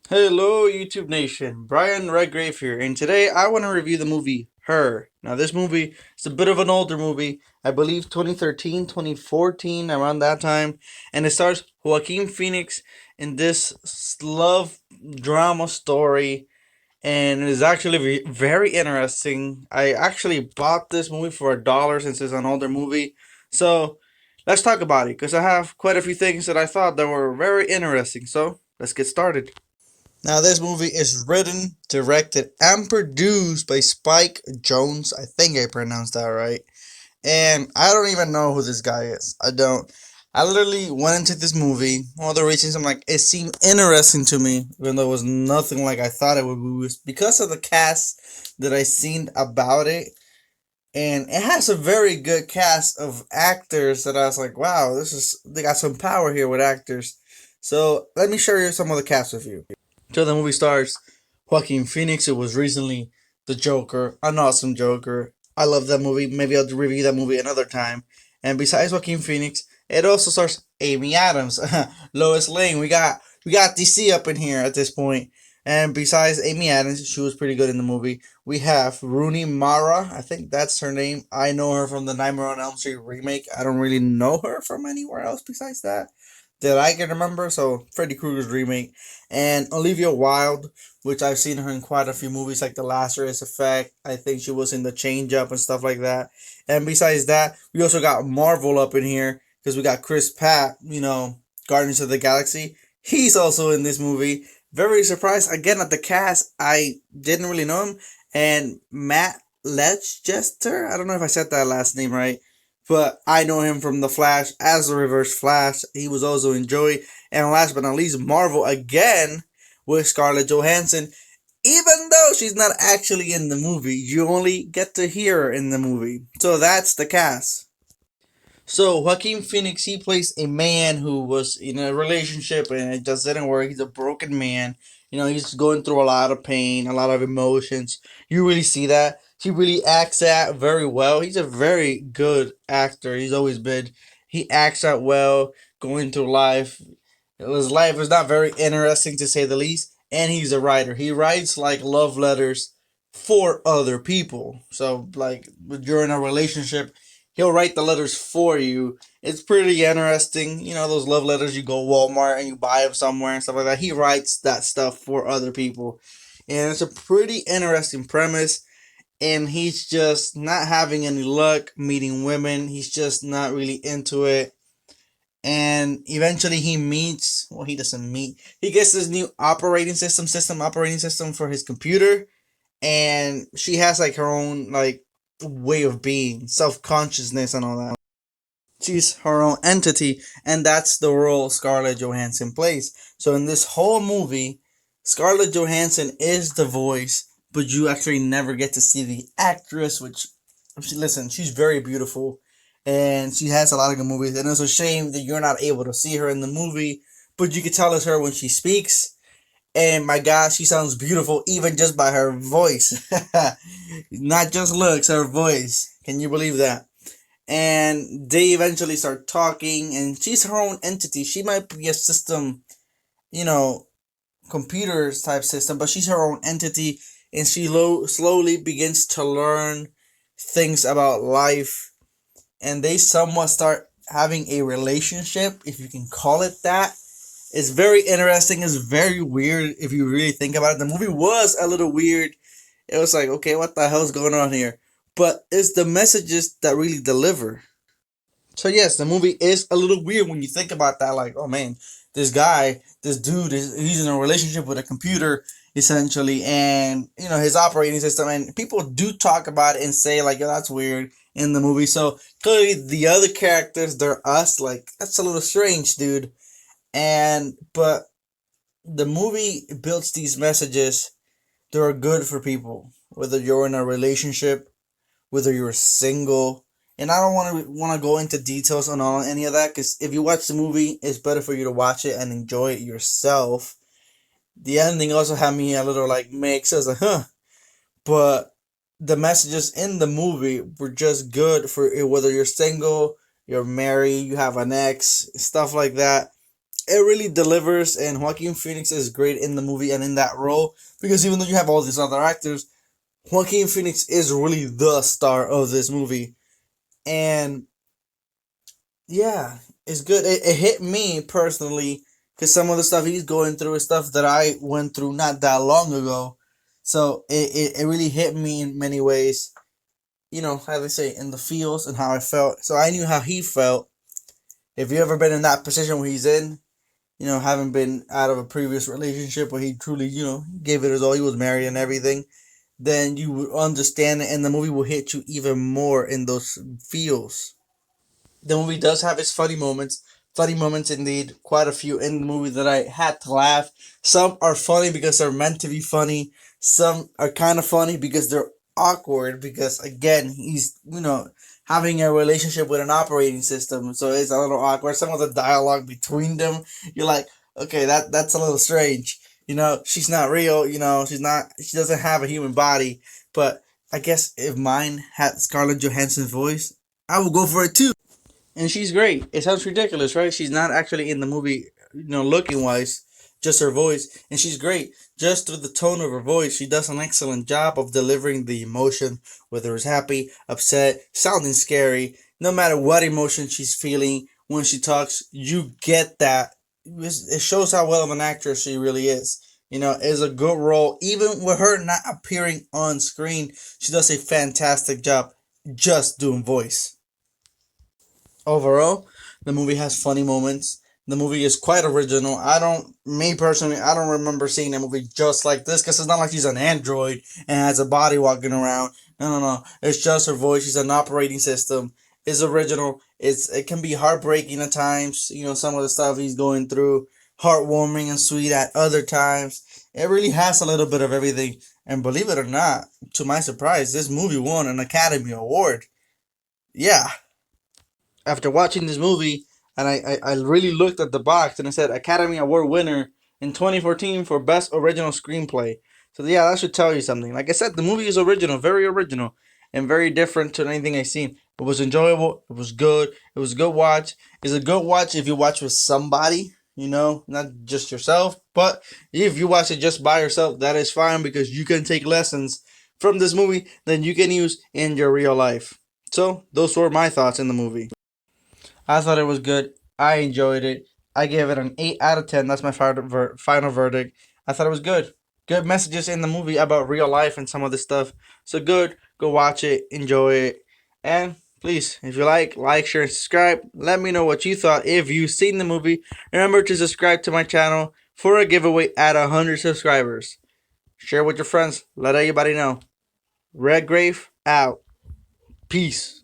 Hello, YouTube Nation. Brian Redgrave here, and today I want to review the movie Her. Now, this movie is a bit of an older movie, I believe 2013, 2014, around that time, and it stars Joaquin Phoenix in this love drama story, and it is actually very interesting. I actually bought this movie for $1 since it's an older movie, so let's talk about it because I have quite a few things that I thought that were very interesting. So let's get started. Now, this movie is written, directed, and produced by Spike Jones. I think I pronounced that right. And I don't even know who this guy is. I don't. I literally went into this movie. One of the reasons I'm like, it seemed interesting to me, even though it was nothing like I thought it would be, was because of the cast that I seen about it. And it has a very good cast of actors that I was like, wow, they got some power here with actors. So let me share you some of the cast with you. So the movie stars Joaquin Phoenix, who was recently the Joker, an awesome Joker. I love that movie. Maybe I'll review that movie another time. And besides Joaquin Phoenix, it also stars Amy Adams, Lois Lane. We got DC up in here at this point. And besides Amy Adams, she was pretty good in the movie. We have Rooney Mara. I think that's her name. I know her from the Nightmare on Elm Street remake. I don't really know her from anywhere else besides that I can remember. So Freddy Krueger's remake, and Olivia Wilde, which I've seen her in quite a few movies like The Lazarus Effect. I think she was in The Change Up and stuff like that. And besides that, we also got Marvel up in here because we got Chris Pratt, Guardians of the Galaxy. He's also in this movie. Very surprised again at the cast. I didn't really know him. And Matt Leicester, I don't know if I said that last name right, but I know him from The Flash as the Reverse Flash. He was also in Joey. And last but not least, Marvel again with Scarlett Johansson. Even though she's not actually in the movie, you only get to hear her in the movie. So that's the cast. So Joaquin Phoenix, he plays a man who was in a relationship and it just didn't work. He's a broken man. He's going through a lot of pain, a lot of emotions. You really see that. He really acts that very well. He's a very good actor. He's always been. He acts that well, going through life. His life is not very interesting to say the least. And he's a writer. He writes like love letters for other people. So like during a relationship, he'll write the letters for you. It's pretty interesting. Those love letters you go Walmart and you buy them somewhere and stuff like that. He writes that stuff for other people. And it's a pretty interesting premise. And he's just not having any luck meeting women. He's just not really into it. And eventually he doesn't meet, he gets this new operating system for his computer. And she has like her own like way of being, self-consciousness and all that. She's her own entity, and that's the role Scarlett Johansson plays. So in this whole movie, Scarlett Johansson is the voice, but you actually never get to see the actress, which, listen, she's very beautiful, and she has a lot of good movies, and it's a shame that you're not able to see her in the movie, but you can tell it's her when she speaks, and my God, she sounds beautiful even just by her voice. Not just looks, her voice. Can you believe that? And they eventually start talking, and she's her own entity. She might be a system, you know, computers type system, but she's her own entity, and she slowly begins to learn things about life, and they somewhat start having a relationship, if you can call it that. It's very interesting. It's very weird if you really think about it. The movie was a little weird. It was like, okay, what the hell's going on here? But it's the messages that really deliver. So yes, the movie is a little weird when you think about that. Like, oh man, this dude he's in a relationship with a computer essentially, and his operating system. And people do talk about it and say like, yeah, that's weird in the movie. So clearly, the other characters, they're us. Like, that's a little strange, dude. But the movie builds these messages that are good for people, whether you're in a relationship, whether you're single. And I don't want to go into details on any of that, because if you watch the movie, it's better for you to watch it and enjoy it yourself. The ending also had me a little like mixed. I was like, huh. But the messages in the movie were just good for whether you're single, you're married, you have an ex, stuff like that. it really delivers, and Joaquin Phoenix is great in the movie and in that role because even though you have all these other actors, Joaquin Phoenix is really the star of this movie. And yeah, it's good. It hit me personally because some of the stuff he's going through is stuff that I went through not that long ago. So it really hit me in many ways. You know, how they say, in the feels and how I felt. So I knew how he felt. If you ever been in that position where he's in, you know, having been out of a previous relationship where he truly, you know, gave it his all, he was married and everything, then you would understand it and the movie will hit you even more in those feels. The movie does have its funny moments. Funny moments indeed. Quite a few in the movie that I had to laugh. Some are funny because they're meant to be funny. Some are kind of funny because they're awkward because again he's, you know, having a relationship with an operating system, so it's a little awkward. Some of the dialogue between them, you're like, okay, that's a little strange. You know, she's not real. You know, she doesn't have a human body. But I guess if mine had Scarlett Johansson's voice, I would go for it too. And she's great. It sounds ridiculous, right? She's not actually in the movie, you know, looking wise, just her voice, and she's great. Just through the tone of her voice, she does an excellent job of delivering the emotion, whether it's happy, upset, sounding scary. No matter what emotion she's feeling when she talks, you get that. It shows how well of an actress she really is. You know, it's a good role. Even with her not appearing on screen, she does a fantastic job just doing voice. Overall, the movie has funny moments. The movie is quite original. Me personally, I don't remember seeing a movie just like this because it's not like she's an android and has a body walking around. No, no, no. It's just her voice. She's an operating system. It's original. It can be heartbreaking at times. You know, some of the stuff he's going through, heartwarming and sweet at other times. It really has a little bit of everything. And believe it or not, to my surprise, this movie won an Academy Award. Yeah, after watching this movie, and I really looked at the box and it said Academy Award winner in 2014 for Best Original Screenplay. So yeah, that should tell you something. Like I said, the movie is original, and very different to anything I've seen. It was enjoyable. It was good. It was a good watch. It's a good watch if you watch with somebody, you know, not just yourself. But if you watch it just by yourself, that is fine because you can take lessons from this movie that you can use in your real life. So those were my thoughts in the movie. I thought it was good. I enjoyed it. I gave it an 8 out of 10. That's my final verdict. I thought it was good. Good messages in the movie about real life and some of this stuff. So good. Go watch it. Enjoy it. And please, if you like, share, and subscribe. Let me know what you thought if you've seen the movie. Remember to subscribe to my channel for a giveaway at 100 subscribers. Share with your friends. Let everybody know. Redgrave out. Peace.